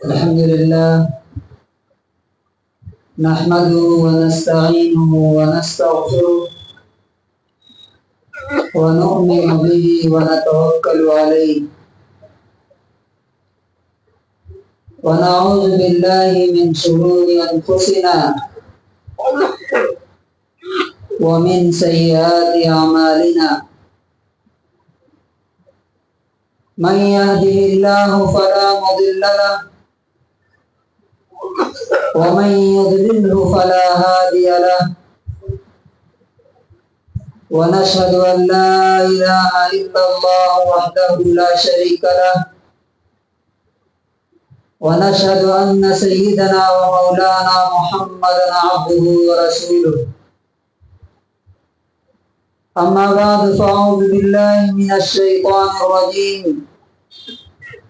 الحمد لله نحمده ونستعينه ونستغفره ونؤمن به ونتوكل عليه ونعوذ بالله من شرور أنفسنا ومن سيئات أعمالنا من يهده الله فلا مضل له ومن يضلله فلا هادي له ونشهد أن لا إله إلا الله وحده لا شريك له ونشهد أن سيدنا ومولانا محمدا عبده ورسوله أما بعد فأعوذ بالله من الشيطان الرجيم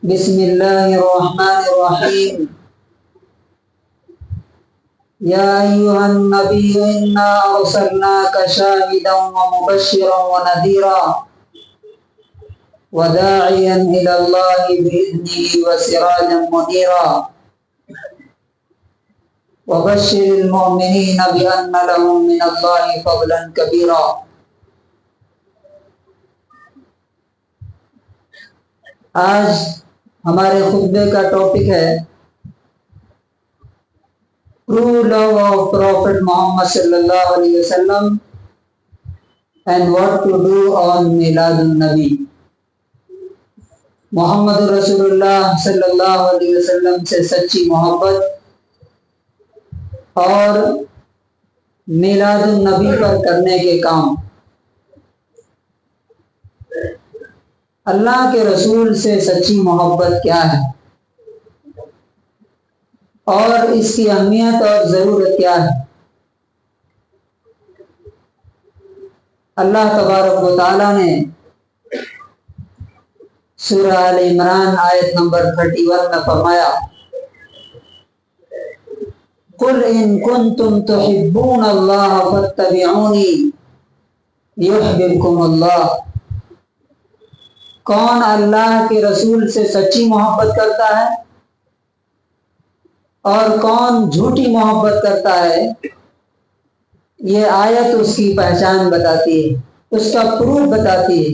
بسم الله الرحمن الرحيم يا أيها النبي إنا أرسلناك شاهدا ومبشرا ونذيرا وداعيا إلى الله بإذنه وسراجا منيرا وبشر المؤمنين بأن لهم من الله فضلا كبيرا. آج ہمارے خطبے کا ٹاپک ہے True love of Prophet Muhammad sallallahu alaihi wasallam and what to do on Miladun Nabi. محمد رسول اللہ صلی اللہ علیہ وسلم سے سچی محبت اور میلاد النبی پر کرنے کے کام. اللہ کے رسول سے سچی محبت کیا ہے اور اس کی اہمیت اور ضرورت کیا ہے؟ اللہ تبارک و تعالیٰ نے سورہ آل عمران آیت نمبر 31 میں فرمایا قُلْ إِن كُنْتُمْ تُحِبُّونَ اللَّهَ فَاتَّبِعُونِي يُحْبِبْكُمُ اللَّهُ. کون اللہ کے رسول سے سچی محبت کرتا ہے اور کون جھوٹی محبت کرتا ہے؟ یہ آیت اس کی پہچان بتاتی ہے، اس کا پروف بتاتی ہے.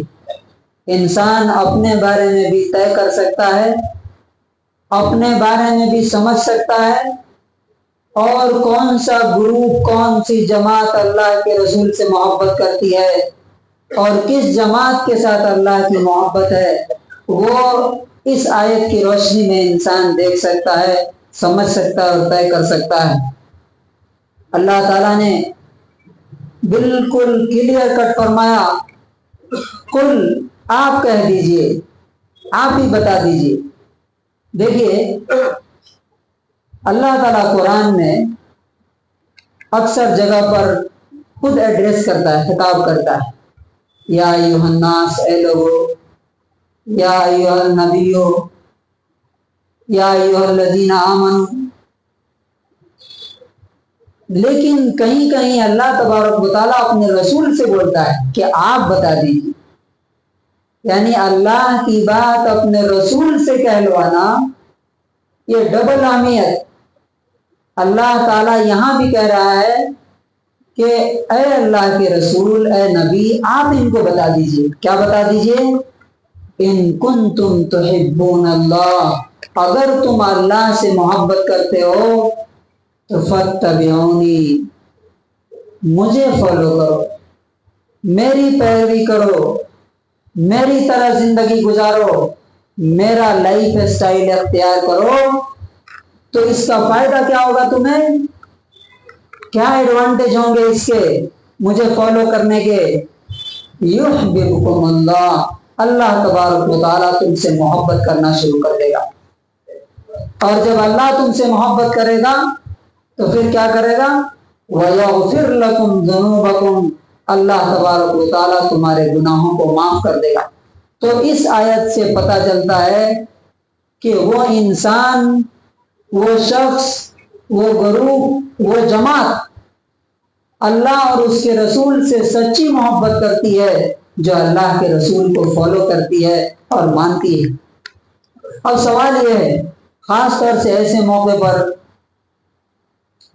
انسان اپنے بارے میں بھی طے کر سکتا ہے، اپنے بارے میں بھی سمجھ سکتا ہے اور کون سا گروپ، کون سی جماعت اللہ کے رسول سے محبت کرتی ہے اور کس جماعت کے ساتھ اللہ کی محبت ہے، وہ اس آیت کی روشنی میں انسان دیکھ سکتا ہے، سمجھ سکتا ہے اور طے کر سکتا ہے. اللہ تعالیٰ نے بالکل کلیئر کٹ فرمایا قل، آپ کہہ دیجئے، آپ ہی بتا دیجئے. دیکھیے اللہ تعالیٰ قرآن میں اکثر جگہ پر خود ایڈریس کرتا ہے، خطاب کرتا ہے. یا ایھا الناس، اے لوگو، یا ایھا النبیو، یا ایھا الذین آمنوا. لیکن کہیں کہیں اللہ تبارک و تعالیٰ اپنے رسول سے بولتا ہے کہ آپ بتا دیجیے. یعنی اللہ کی بات اپنے رسول سے کہلوانا یہ ڈبل اہمیت. اللہ تعالیٰ یہاں بھی کہہ رہا ہے کہ اے اللہ کے رسول، اے نبی، آپ ان کو بتا دیجئے. کیا بتا دیجئے؟ ان کنتم تحبون اللہ، اگر تم اللہ سے محبت کرتے ہو تو فاتبعونی، مجھے فالو کرو، میری پیروی کرو، میری طرح زندگی گزارو، میرا لائف اسٹائل اختیار کرو. تو اس کا فائدہ کیا ہوگا؟ تمہیں کیا ایڈوانٹیج ہوں گے اس کے، مجھے فالو کرنے کے؟ یحببکم اللہ، اللہ تبارک و تعالیٰ تم سے محبت کرنا شروع کر دے گا. اور جب اللہ تم سے محبت کرے گا تو پھر کیا کرے گا؟ وَيَغْفِرْ لَكُمْ ذُنُوبَكُمْ، اللہ تبارک و تعالیٰ تمہارے گناہوں کو معاف کر دے گا. تو اس آیت سے پتہ چلتا ہے کہ وہ انسان، وہ شخص، وہ گروہ، وہ جماعت اللہ اور اس کے رسول سے سچی محبت کرتی ہے جو اللہ کے رسول کو فالو کرتی ہے اور مانتی ہے. اب سوال یہ ہے خاص طور سے ایسے موقع پر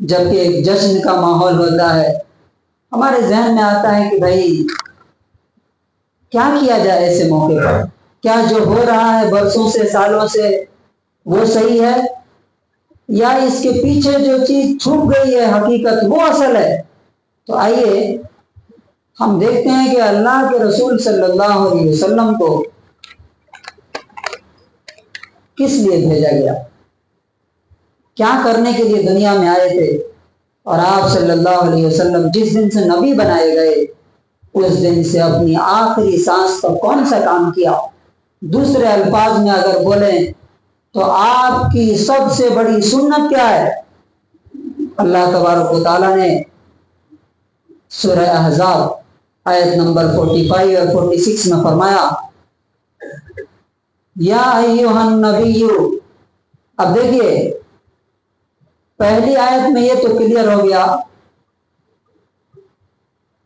جب کہ ایک جشن کا ماحول ہوتا ہے، ہمارے ذہن میں آتا ہے کہ بھائی کیا کیا جائے ایسے موقع پر؟ کیا جو ہو رہا ہے برسوں سے سالوں سے وہ صحیح ہے، یا اس کے پیچھے جو چیز چھپ گئی ہے حقیقت وہ اصل ہے؟ تو آئیے ہم دیکھتے ہیں کہ اللہ کے رسول صلی اللہ علیہ وسلم کو کس لیے بھیجا گیا، کیا کرنے کے لیے دنیا میں آئے تھے، اور آپ صلی اللہ علیہ وسلم جس دن سے نبی بنائے گئے اس دن سے اپنی آخری سانس تک کون سا کام کیا؟ دوسرے الفاظ میں اگر بولیں تو آپ کی سب سے بڑی سنت کیا ہے؟ اللہ تبارک و تعالیٰ نے سورہ احزاب آیت نمبر 45 اور 46 میں فرمایا یا ایھا النبی، اب دیکھیے پہلی آیت میں یہ تو کلیئر ہو گیا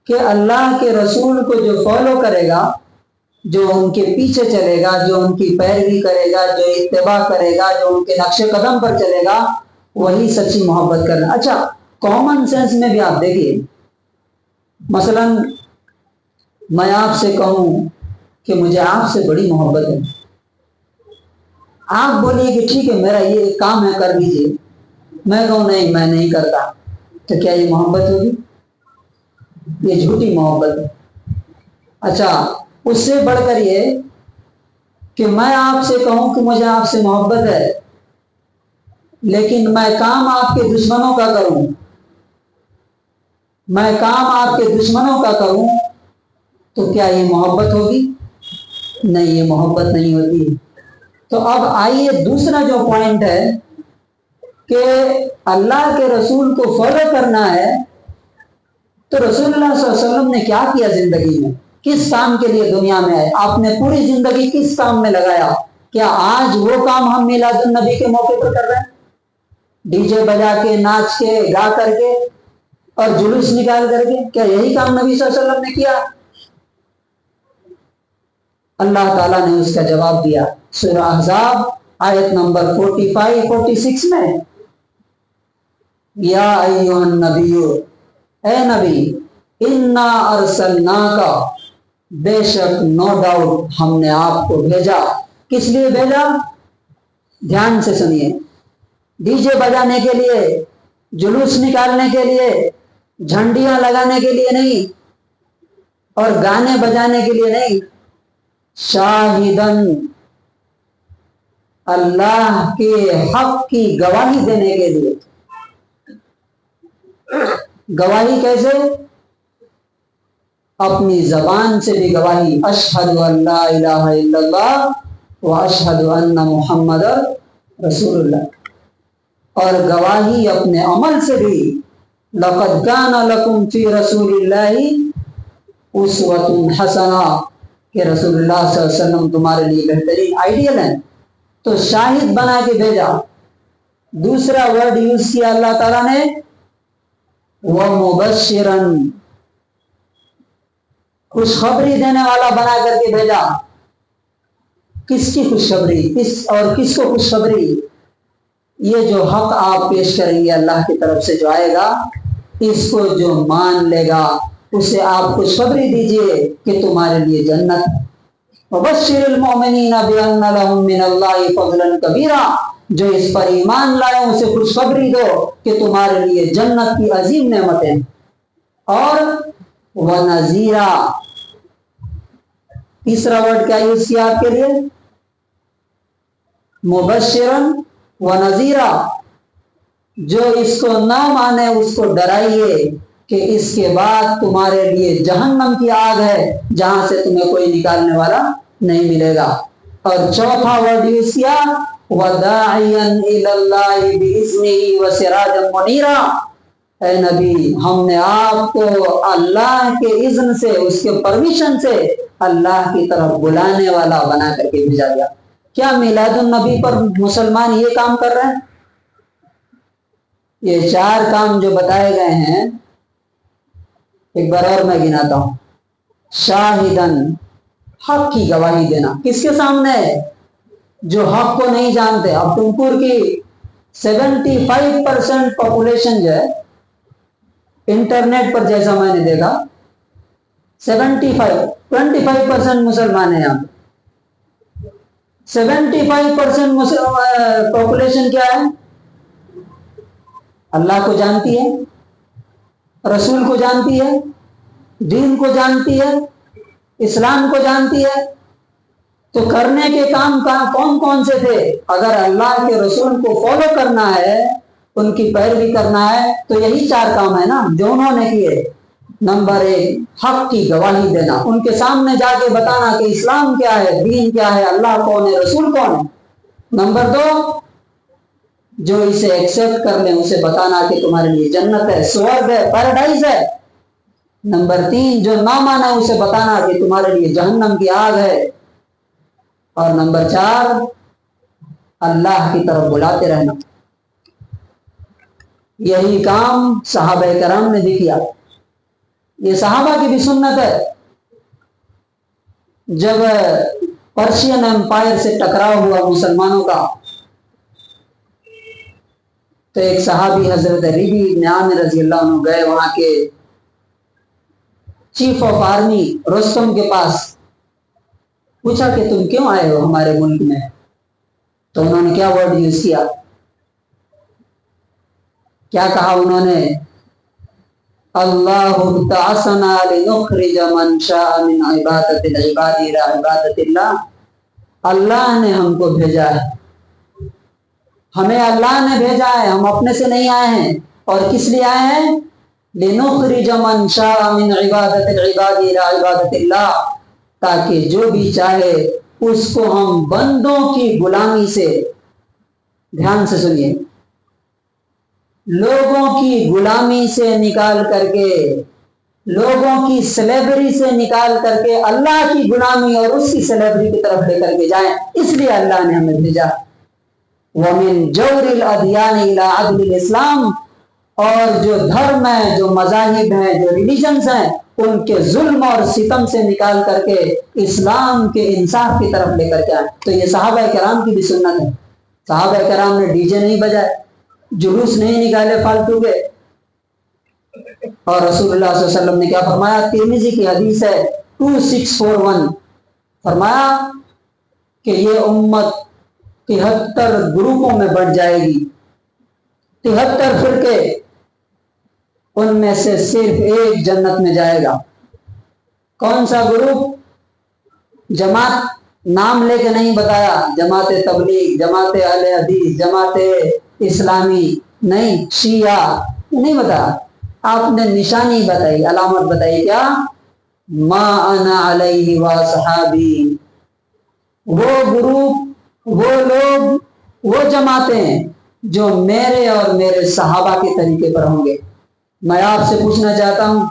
کہ اللہ کے رسول کو جو فالو کرے گا، جو ان کے پیچھے چلے گا، جو ان کی پیروی کرے گا، جو اتباع کرے گا، جو ان کے نقش قدم پر چلے گا، وہی سچی محبت کرنا۔ اچھا کامن سینس میں بھی آپ دیکھیے، مثلا میں آپ سے کہوں کہ مجھے آپ سے بڑی محبت ہے، آپ بولیے کہ ٹھیک ہے میرا یہ کام ہے کر دیجیے، میں کہوں نہیں میں نہیں کرتا، تو کیا یہ محبت ہوگی؟ یہ جھوٹی محبت ہے۔ اچھا اس سے بڑھ کر یہ کہ میں آپ سے کہوں کہ مجھے آپ سے محبت ہے لیکن میں کام آپ کے دشمنوں کا کروں، میں کام آپ کے دشمنوں کا کروں، تو کیا یہ محبت ہوگی؟ نہیں، یہ محبت نہیں ہوتی۔ تو اب آئیے دوسرا جو پوائنٹ ہے کہ اللہ کے رسول کو فالو کرنا ہے، تو رسول اللہ صلی اللہ علیہ وسلم نے کیا کیا زندگی میں، کس کام کے لیے دنیا میں آئے، آپ نے پوری زندگی کس کام میں لگایا؟ کیا آج وہ کام ہم میلاد النبی کے موقع پر کر رہے ہیں؟ ڈی جے بجا کے، ناچ کے، گا کر کے اور جلوس نکال کر کے، کیا یہی کام نبی صلی اللہ علیہ وسلم نے کیا؟ اللہ تعالیٰ نے اس کا جواب دیا سورہ احزاب آیت نمبر 45-46 میں، یا ایھا النبی، اے نبی، انا ارسلناک، بے شک نو ڈاؤٹ ہم نے آپ کو بھیجا۔ کس لیے بھیجا؟ دھیان سے سنیے، ڈی جے بجانے کے لیے، جلوس نکالنے کے لیے، جھنڈیاں لگانے کے لیے نہیں، اور گانے بجانے کے لیے نہیں، شاہدن، اللہ کے حق کی گواہی دینے کے لیے۔ گواہی کیسے؟ اپنی زبان سے بھی گواہی، اشہد ان لا الہ الا اللہ و اشہد ان محمد رسول اللہ، اور گواہی اپنے عمل سے بھی، لقد کان لکم فی رسول اللہ اسوۃ حسنہ، کہ رسول اللہ صلی اللہ علیہ وسلم تمہارے لیے بہترین آئیڈیل ہیں۔ تو شاہد بنا کے بھیجا۔ دوسرا ورڈ یوز کیا اللہ تعالیٰ نے، وَمُبَشِّرًا، خوشخبری دینے والا بنا کر کے بھیجا۔ کس کی خوشخبری؟ اور کس کو خوشخبری؟ یہ جو حق آپ پیش کریں گے اللہ کی طرف سے جو آئے گا، اس کو جو مان لے گا اسے آپ خوشخبری دیجئے کہ تمہارے لیے جنت۔ وَبَشِّرِ الْمُؤْمِنِينَ بِأَنَّ لَهُم مِّنَ اللَّهِ فَضْلًا كَبِيرًا، جو اس پر ایمان لائے اسے خوشخبری دو کہ تمہارے لیے جنت کی عظیم نعمتیں۔ اور وَنَذِيرًا، تیسرا ورڈ کیا یوز کیا آپ کے لیے؟ مبشرن و نذیرا، جو اس کو نہ مانے اس کو ڈرائیے کہ اس کے بعد تمہارے لیے جہنم کی آگ ہے جہاں سے تمہیں کوئی نکالنے والا نہیں ملے گا۔ اور چوتھا ورڈ یوز کیا، وَدَاعِيًا إِلَى اللَّهِ بِإِذْنِهِ وَسِرَاجًا مُنِيرًا، اے نبی ہم نے آپ کو اللہ کے اذن سے، اس کے پرمیشن سے اللہ کی طرف بلانے والا بنا کر کے بھیجا گیا۔ کیا میلاد النبی پر مسلمان یہ کام کر رہے ہیں؟ یہ چار کام جو بتائے گئے ہیں، ایک بار اور میں گناتا ہوں۔ شاہدن، حق کی گواہی دینا، کس کے سامنے؟ جو حق کو نہیں جانتے. اب تمکور کی 75% پاپولیشن جو ہے انٹرنیٹ پر جیسا میں نے دیکھا 25% مسلمان ہیں یہاں. 75% پاپولیشن کیا ہے؟ اللہ کو جانتی ہے, رسول کو جانتی ہے, دین کو جانتی ہے, اسلام کو جانتی ہے. تو کرنے کے کام کون کون سے تھے؟ اگر اللہ کے رسول کو فالو کرنا ہے, ان کی پیروی کرنا ہے, تو یہی 4 کام ہے نا جو انہوں نے کیے. نمبر 1 حق کی گواہی دینا, ان کے سامنے جا کے بتانا کہ اسلام کیا ہے, دین کیا ہے, اللہ کون ہے, رسول کون ہے. نمبر 2 جو اسے ایکسپٹ کر لیں اسے بتانا کہ تمہارے لیے جنت ہے, سورگ ہے, پیراڈائز ہے. نمبر 3 جو نہ مانے اسے بتانا کہ تمہارے لیے جہنم کی آگ ہے. اور نمبر 4 اللہ کی طرف بلاتے رہنا. یہی کام صحابہ کرام نے بھی کیا. یہ صحابہ کی بھی سنت ہے. جب پرشین امپائر سے ٹکراؤ ہوا مسلمانوں کا, تو ایک صحابی حضرت ربی بن عامر رضی اللہ عنہ گئے وہاں کے چیف آف آرمی رستم کے پاس. پوچھا کہ تم کیوں آئے ہو ہمارے ملک میں؟ تو انہوں نے کیا ورڈ یوز کیا, کیا کہا انہوں نے؟ اللہ ابتعثنا لنخرج من شاء من عبادت العباد الى عبادت اللہ. اللہ نے ہم کو بھیجا ہے, ہمیں اللہ نے بھیجا ہے, ہم اپنے سے نہیں آئے ہیں. اور کس لیے آئے ہیں؟ لنخرج من شاء من عبادت العباد الى عبادت اللہ, تاکہ جو بھی چاہے اس کو ہم بندوں کی غلامی سے, دھیان سے سنیے, لوگوں کی غلامی سے نکال کر کے, لوگوں کی سلیبری سے نکال کر کے اللہ کی غلامی اور اس کی سلیبری کی طرف لے کر کے جائیں. اس لیے اللہ نے ہمیں بھیجا. وَمِن جَوْرِ الْأَدْيَانِ إِلَىٰ عَدْلِ الْإِسْلَامِ, اور جو دھرم ہیں, جو مذاہب ہیں, جو ریلیجنز ہیں, ان کے ظلم اور ستم سے نکال کر کے اسلام کے انصاف کی طرف لے کر کے آئے. تو یہ صحابہ کرام کی بھی سنت ہے. صحابہ کرام نے ڈی جے نہیں بجائے, جلوس نہیں نکالے فالتو کے. اور رسول اللہ صلی اللہ علیہ وسلم نے کیا فرمایا؟ ترمذی کی حدیث ہے 2641, فرمایا کہ یہ امت 73 گروپوں میں بٹ جائے گی, 73 فرقے, ان میں سے صرف ایک جنت میں جائے گا. کون سا گروپ؟ جماعت نام لے کے نہیں بتایا, جماعت تبلیغ, جماعت اہل حدیث, جماعت اسلامی نہیں, شیعہ نہیں بتایا. آپ نے نشانی بتائی, علامت بتائی, کیا؟ ما انا علیہ و صحابی. وہ گروپ, وہ لوگ, وہ جماعتیں جو میرے اور میرے صحابہ کے طریقے پر ہوں گے. میں آپ سے پوچھنا چاہتا ہوں,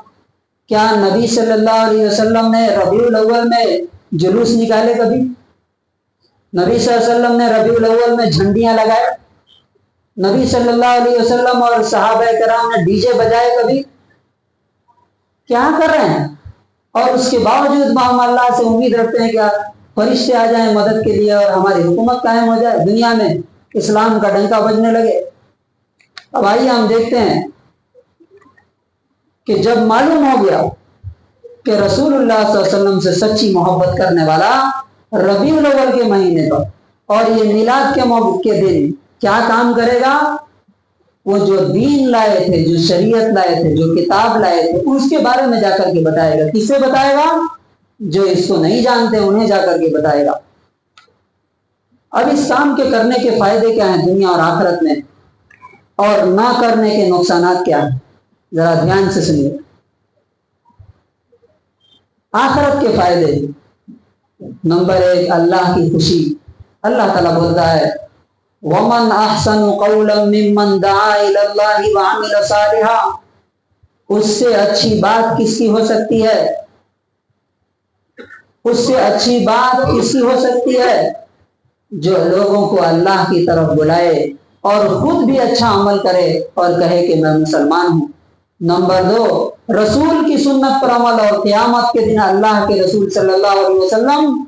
کیا نبی صلی اللہ علیہ وسلم نے ربیع الاول میں جلوس نکالے کبھی؟ نبی صلی اللہ علیہ وسلم نے ربیع الاول میں جھنڈیاں لگائے؟ نبی صلی اللہ علیہ وسلم اور صحابہ کرام نے ڈی جے بجائے کبھی؟ کیا کر رہے ہیں؟ اور اس کے باوجود ہم اللہ سے امید رکھتے ہیں کہ فرشتے آ جائیں مدد کے لیے اور ہماری حکومت قائم ہو جائے, دنیا میں اسلام کا ڈنکا بجنے لگے. اب آئیے ہم دیکھتے ہیں کہ جب معلوم ہو گیا کہ رسول اللہ صلی اللہ علیہ وسلم سے سچی محبت کرنے والا ربیع الاول کے مہینے پر اور یہ میلاد کے موقع کے دن کیا کام کرے گا؟ وہ جو دین لائے تھے, جو شریعت لائے تھے, جو کتاب لائے تھے, اس کے بارے میں جا کر کے بتائے گا. کس سے بتائے گا؟ جو اس کو نہیں جانتے انہیں جا کر کے بتائے گا. اب اس کام کے کرنے کے فائدے کیا ہیں دنیا اور آخرت میں, اور نہ کرنے کے نقصانات کیا ہیں؟ ذرا دھیان سے سنیے. آخرت کے فائدے, نمبر 1 اللہ کی خوشی. اللہ تعالیٰ بولتا ہے وَمَنْ أَحْسَنُ قَوْلًا مِّمَّنْ دَعَا إِلَى اللَّهِ وَعَمِلَ صَالِحًا. اس سے اچھی بات کس کی ہو سکتی ہے؟ اس سے اچھی بات کس کی ہو سکتی ہے؟ جو لوگوں کو اللہ کی طرف بلائے اور خود بھی اچھا عمل کرے اور کہے کہ میں مسلمان ہوں. نمبر 2 رسول کی سنت پر عمل, اور قیامت کے دن اللہ کے رسول صلی اللہ علیہ وسلم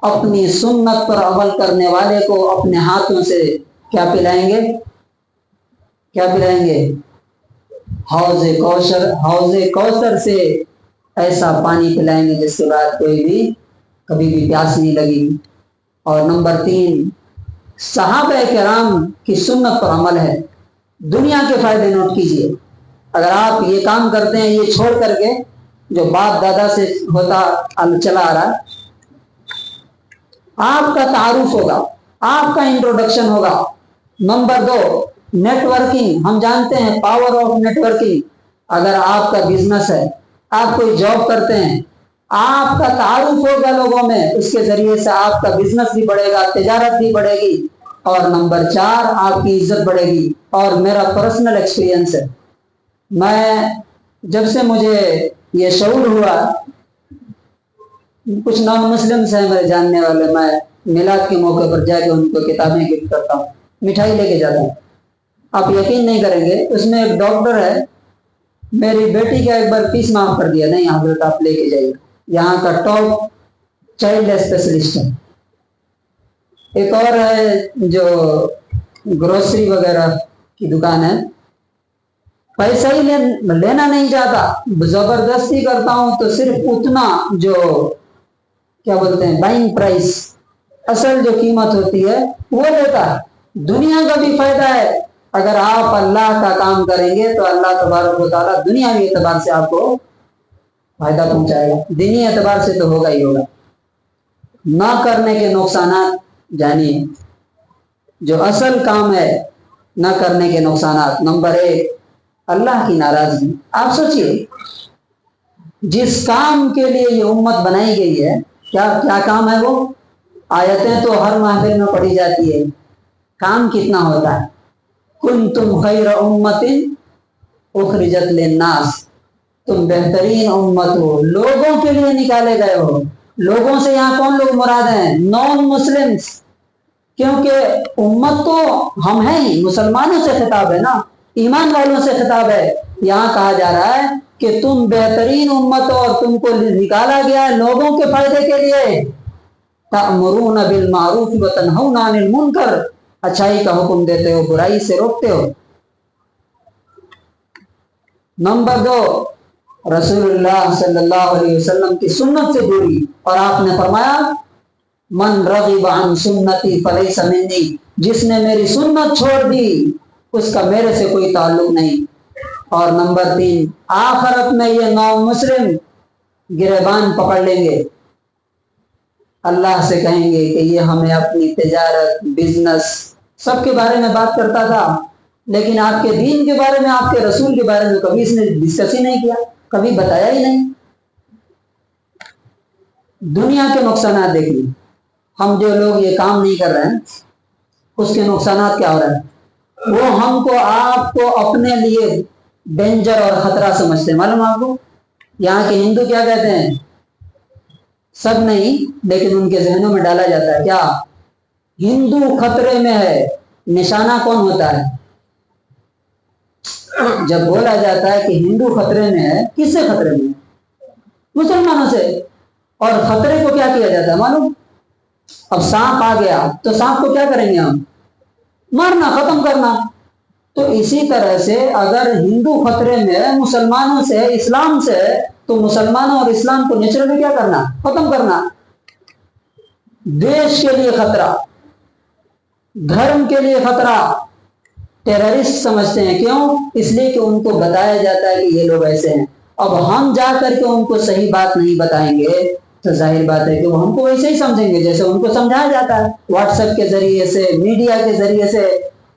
اپنی سنت پر عمل کرنے والے کو اپنے ہاتھوں سے کیا پلائیں گے؟ کیا پلائیں گے؟ حوض کوثر سے ایسا پانی پلائیں گے جس کے بعد کوئی بھی کبھی بھی پیاس نہیں لگی۔ اور نمبر 3، صحابہ کرام کی سنت پر عمل ہے۔ دنیا کے فائدے نوٹ کیجئے، اگر آپ یہ کام کرتے ہیں، یہ چھوڑ کر کے جو باپ دادا سے ہوتا چلا آ رہا ہے، آپ کا تعارف ہوگا، آپ کا انٹروڈکشن ہوگا۔ Number 2، networking. ہم جانتے ہیں پاور آف نیٹ ورکنگ۔ اگر آپ کا بزنس ہے، آپ کوئی جاب کرتے ہیں، آپ کا تعارف ہوگا لوگوں میں، اس کے ذریعے سے آپ کا بزنس بھی بڑھے گا، تجارت بھی بڑھے گی۔ اور نمبر 4، آپ کی عزت بڑھے گی۔ اور میرا پرسنل ایکسپیرینس ہے، میں جب سے مجھے یہ شعور ہوا، کچھ نان مسلمس ہیں میرے جاننے والے، میں میلاد کے موقع پر جا کے ان کو کتابیں گفٹ کرتا ہوں، مٹھائی لے کے جاتا ہوں۔ آپ یقین نہیں کریں گے، اس میں ایک ڈاکٹر ہے، میری بیٹی کا ایک بار فیس معاف کر دیا، نہیں حضرت آپ لے کے جائیے، یہاں کا ٹاپ چائلڈ اسپیشلسٹ ہے۔ ایک اور ہے جو گروسری وغیرہ کی دکان ہے، پیسہ ہی لینا نہیں چاہتا، زبردستی کرتا ہوں تو صرف اتنا جو کیا بولتے ہیں بائنگ پرائس، اصل جو قیمت ہوتی ہے وہ لیتا ہے۔ دنیا کا بھی فائدہ ہے، اگر آپ اللہ کا کام کریں گے تو اللہ تبارک و تعالیٰ دنیاوی اعتبار سے آپ کو فائدہ پہنچائے گا، دینی اعتبار سے تو ہوگا ہی ہوگا۔ نہ کرنے کے نقصانات جانیے، جو اصل کام ہے نہ کرنے کے نقصانات۔ نمبر 1، اللہ کی ناراضگی۔ آپ سوچئے جس کام کے لیے یہ امت بنائی گئی ہے، کیا کام ہے وہ؟ آیتیں تو ہر محفل میں پڑھی جاتی ہے، کام کتنا ہوتا ہے؟ کنتم خیر امت اخرجت للناس، تم بہترین امت ہو، لوگوں کے لیے نکالے گئے ہو۔ لوگوں سے یہاں کون لوگ مراد ہیں؟ نان مسلمس، کیونکہ امت تو ہم ہیں ہی، مسلمانوں سے خطاب ہے نا، ایمان والوں سے خطاب ہے۔ یہاں کہا جا رہا ہے کہ تم بہترین امت ہو اور تم کو نکالا گیا ہے لوگوں کے فائدے کے لیے۔ تأمرون بالمعروف وتنہون عن المنکر، اچھائی کا حکم دیتے ہو، برائی سے روکتے ہو۔ نمبر 2، رسول اللہ صلی اللہ علیہ وسلم کی سنت سے دوری، اور آپ نے فرمایا من رغب عن سنتی فلیس منی، جس نے میری سنت چھوڑ دی اس کا میرے سے کوئی تعلق نہیں۔ اور نمبر 3، آخرت میں یہ نان مسلم گریبان پکڑ لیں گے، اللہ سے کہیں گے کہ یہ ہمیں اپنی تجارت، بزنس سب کے بارے میں بات کرتا تھا، لیکن آپ کے دین کے بارے میں، آپ کے رسول کے بارے میں کبھی اس نے ڈسکس ہی نہیں کیا، کبھی بتایا ہی نہیں۔ دنیا کے نقصانات دیکھیے، ہم جو لوگ یہ کام نہیں کر رہے ہیں اس کے نقصانات کیا ہو رہے ہیں؟ وہ ہم کو، آپ کو اپنے لیے ڈینجر اور خطرہ سمجھتے ہیں، معلوم آپ کو؟ یہاں کے ہندو کیا کہتے ہیں؟ سب نہیں لیکن ان کے ذہنوں میں ڈالا جاتا ہے، کیا ہندو خطرے میں ہے۔ نشانہ کون ہوتا ہے؟ جب بولا جاتا ہے کہ ہندو خطرے میں ہے، کس سے خطرے میں ہے؟ مسلمانوں سے۔ اور خطرے کو کیا کیا جاتا ہے معلوم؟ اب سانپ آ گیا تو سانپ کو کیا کریں گے ہم؟ مارنا، ختم کرنا۔ تو اسی طرح سے اگر ہندو خطرے میں ہے، مسلمانوں سے، اسلام سے، تو مسلمانوں اور اسلام کو نیچرلی کیا کرنا؟ ختم کرنا۔ دیش کے لیے خطرہ، دھرم کے لیے خطرہ، ٹیررسٹ سمجھتے ہیں، کیوں؟ اس لیے کہ ان کو بتایا جاتا ہے کہ یہ لوگ ایسے ہیں۔ اب ہم جا کر کے ان کو صحیح بات نہیں بتائیں گے تو ظاہر بات ہے کہ وہ ہم کو ویسے ہی سمجھیں گے جیسے ان کو سمجھایا جاتا ہے، واٹس ایپ کے ذریعے سے، میڈیا کے ذریعے سے،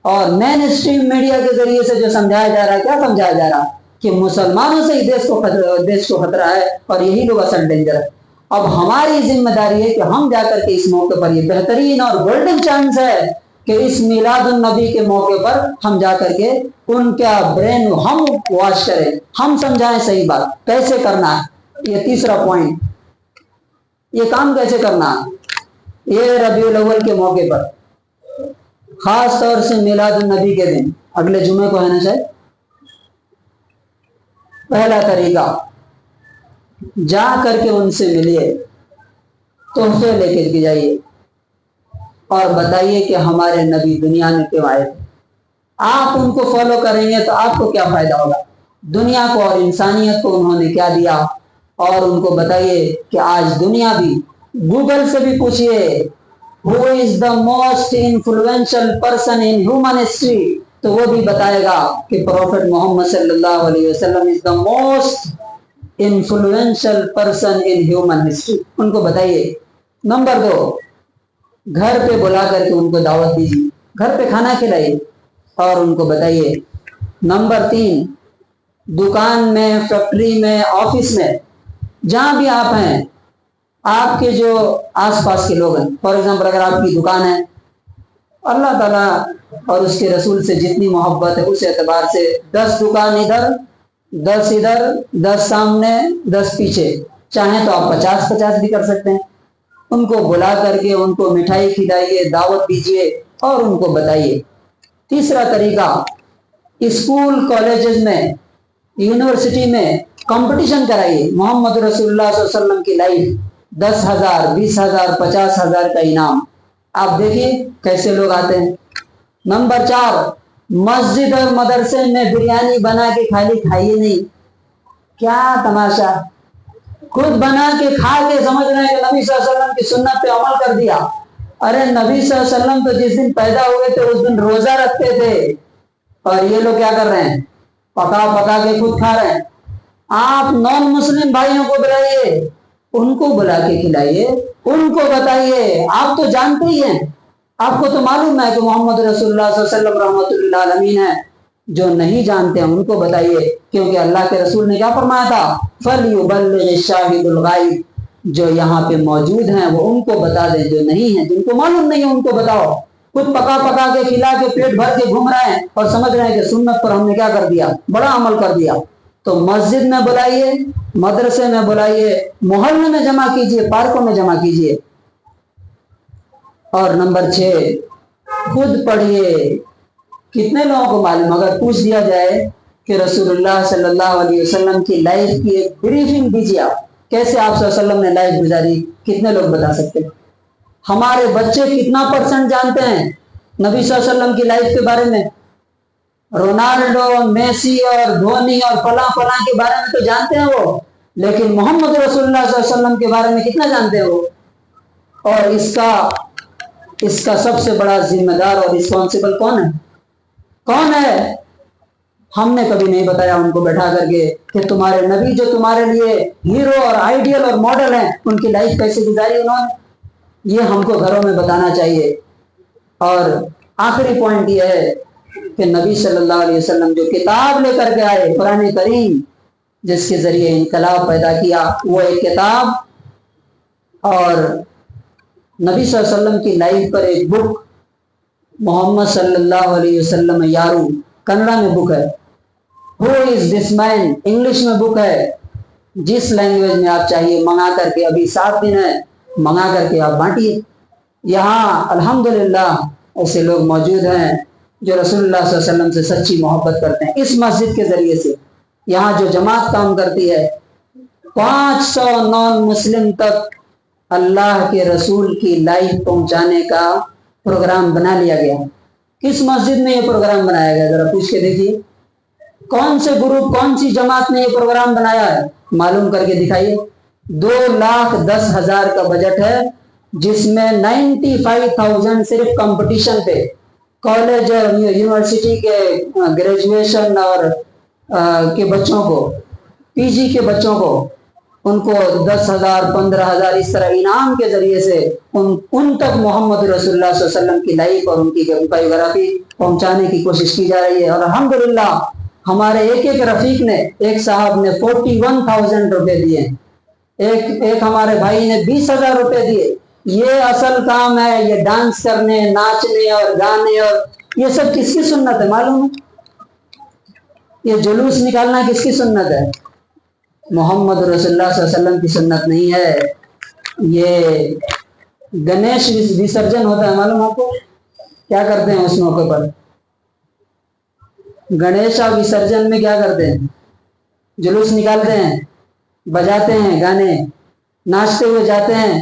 اور مین اسٹریم میڈیا کے ذریعے سے جو سمجھایا جا رہا ہے، کیا سمجھایا جا رہا ہے؟ کہ مسلمانوں سے ہی دیش کو خطرہ ہے اور یہی لوگ اصل ڈینجر ہے۔ اب ہماری ذمہ داری ہے کہ ہم جا کر کے اس موقع پر، یہ بہترین اور گولڈن چانس ہے کہ اس میلاد النبی کے موقع پر ہم جا کر کے ان کا برین ہم واش کریں، ہم سمجھائیں صحیح بات کیسے کرنا ہے۔ یہ تیسرا پوائنٹ، یہ کام کیسے کرنا ہے۔ یہ ربیع الاول کے موقع پر، خاص طور سے میلاد النبی کے دن، اگلے جمعے کو ہے نا شاید، پہلا طریقہ جا کر کے ان سے ملیے، تحفے لے کے جائیے اور بتائیے کہ ہمارے نبی دنیا میں کیوں آئے تھے۔ آپ ان کو فالو کریں گے تو آپ کو کیا فائدہ ہوگا؟ دنیا کو اور انسانیت کو انہوں نے کیا دیا؟ اور ان کو بتائیے کہ آج دنیا بھی، گوگل سے بھی پوچھئے who is the most influential person in human history، تو وہ بھی بتائے گا کہ پروفٹ محمد صلی اللہ علیہ وسلم is the most influential person in human history۔ ان کو بتائیے۔ نمبر 2، گھر پہ بلا کر کے ان کو دعوت دیجیے، گھر پہ کھانا کھلائیے اور ان کو بتائیے۔ نمبر 3، دکان میں، فیکٹری میں، آفس میں، جہاں بھی آپ ہیں، آپ کے جو آس پاس کے لوگ ہیں، فار ایگزامپل اگر آپ کی دکان ہے، اللہ تعالیٰ اور اس کے رسول سے جتنی محبت ہے اس اعتبار سے 10 دکان ادھر، 10 ادھر، 10 سامنے، 10 پیچھے، چاہیں تو آپ 50-50 بھی کر سکتے ہیں۔ ان کو بلا کر کے ان کو مٹھائی کھلائیے، دعوت دیجیے اور ان کو بتائیے۔ تیسرا طریقہ، اسکول کالجز میں، یونیورسٹی میں کمپٹیشن کرائیے، محمد رسول اللہ صلی اللہ علیہ وسلم کی لائف، 10,000، 20,000، 50,000 کا انعام۔ آپ دیکھیے کیسے لوگ آتے ہیں۔ نمبر 4، مسجد اور مدرسے میں بریانی بنا کے خالی کھائیے نہیں۔ کیا تماشا، خود بنا کے کھا کے سمجھ رہے ہیں کہ نبی صلی اللہ علیہ وسلم کی سنت پہ عمل کر دیا۔ ارے نبی صلی اللہ علیہ وسلم تو جس دن پیدا ہوئے تھے اس دن روزہ رکھتے تھے، اور یہ لوگ کیا کر رہے ہیں؟ پکا پکا کے خود کھا رہے ہیں۔ آپ نان مسلم بھائیوں کو بلائیے، ان کو بلا کے کھلائیے، ان کو بتائیے۔ آپ تو جانتے ہی ہیں، آپ کو تو معلوم ہے کہ محمد رسول اللہ صلی اللہ علیہ وسلم رحمۃ للعالمین ہے۔ جو نہیں جانتے ہیں ان کو بتائیے، کیونکہ اللہ کے رسول نے کیا فرمایا تھا؟ فَلْيُبَلِّغِ الشَّاهِدُ الْغَائِبَ، جو یہاں پہ موجود ہیں وہ ان کو بتا دیں، جو نہیں ہیں، جن کو معلوم نہیں ہے ان کو بتاؤ۔ خود پکا پکا کے کھلا کے پیٹ بھر کے گھوم رہے ہیں اور سمجھ رہے ہیں کہ سنت پر ہم نے کیا کر دیا؟ بڑا عمل کر دیا۔ تو مسجد میں بلائیے، مدرسے میں بلائیے، محلے میں جمع کیجیے، پارکوں میں جمع کیجیے۔ اور نمبر 6، خود پڑھیے۔ کتنے لوگوں کو معلوم، اگر پوچھ دیا جائے کہ رسول اللہ صلی اللہ علیہ وسلم کی لائف کی ایک بریفنگ دیجیے، آپ کیسے آپ صلی اللہ علیہ وسلم نے لائف گزاری، کتنے لوگ بتا سکتے ہیں؟ ہمارے بچے کتنا % جانتے ہیں نبی صلی اللہ علیہ وسلم کی لائف کے بارے میں؟ رونالڈو، میسی اور دھونی اور فلاں فلاں کے بارے میں تو جانتے ہیں وہ، لیکن محمد رسول اللہ صلی اللہ علیہ وسلم کے بارے میں کتنا جانتے ہیں وہ؟ اور اس کا سب سے بڑا ذمہ دار اور رسپانسبل کون ہے؟ کون ہے؟ ہم نے کبھی نہیں بتایا ان کو بیٹھا کر کے کہ تمہارے نبی جو تمہارے لیے ہیرو اور آئیڈیل اور ماڈل ہیں، ان کی لائف کیسے گزاری انہوں نے، یہ ہم کو گھروں میں بتانا چاہیے۔ اور آخری پوائنٹ یہ ہے کہ نبی صلی اللہ علیہ وسلم جو کتاب لے کر کے آئے، قرآن کریم، جس کے ذریعے انقلاب پیدا کیا، وہ ایک کتاب، اور نبی صلی اللہ علیہ وسلم کی لائف پر ایک بک، محمد صلی اللہ علیہ وسلم یارو، کنڑا میں بک ہے، Who is this man، English میں بک ہے۔ جس لینگویج میں آپ چاہیے منگا کر کے، ابھی 7 دن ہے، منگا کر کے آپ بانٹیے۔ یہاں الحمدللہ ایسے لوگ موجود ہیں جو رسول اللہ صلی اللہ علیہ وسلم سے سچی محبت کرتے ہیں۔ اس مسجد کے ذریعے سے یہاں جو جماعت کام کرتی ہے، 500 نان مسلم تک اللہ کے رسول کی لائف پہنچانے کا پروگرام بنا لیا گیا۔ کس مسجد میں یہ پروگرام بنایا گیا؟ ذرا پوچھ کے دیکھیے، کون سے گروپ، کون سی جماعت نے یہ پروگرام بنایا ہے؟ معلوم کر کے دکھائیے۔ 2,10,000 کا بجٹ ہے، جس میں 95,000 صرف کمپٹیشن پہ، کالج اور یونیورسٹی کے گریجویشن اور کے بچوں کو، پی جی کے بچوں کو، ان کو 10,000 15,000 اس طرح انعام کے ذریعے سے ان تک محمد رسول اللہ صلی اللہ علیہ وسلم کی لائف اور ان کی بایوگرافی پہنچانے کی کوشش کی جا رہی ہے۔ اور الحمدللہ ہمارے ایک رفیق نے، ایک صاحب نے 41,000 روپے دیے، ایک ہمارے بھائی نے 20,000 روپے دیے۔ یہ اصل کام ہے، یہ ڈانس کرنے، ناچنے اور گانے اور یہ سب کس کی سنت ہے معلوم ہے؟ یہ جلوس نکالنا کس کی سنت ہے؟ محمد رسول اللہ صلی اللہ علیہ وسلم کی سنت نہیں ہے۔ یہ گنیش وسرجن ہوتا ہے، معلوم آپ کو کیا کرتے ہیں اس موقع پر؟ گنیشا وسرجن میں کیا کرتے ہیں؟ جلوس نکالتے ہیں، بجاتے ہیں گانے، ناچتے ہوئے جاتے ہیں،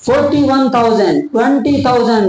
41,000, 20,000,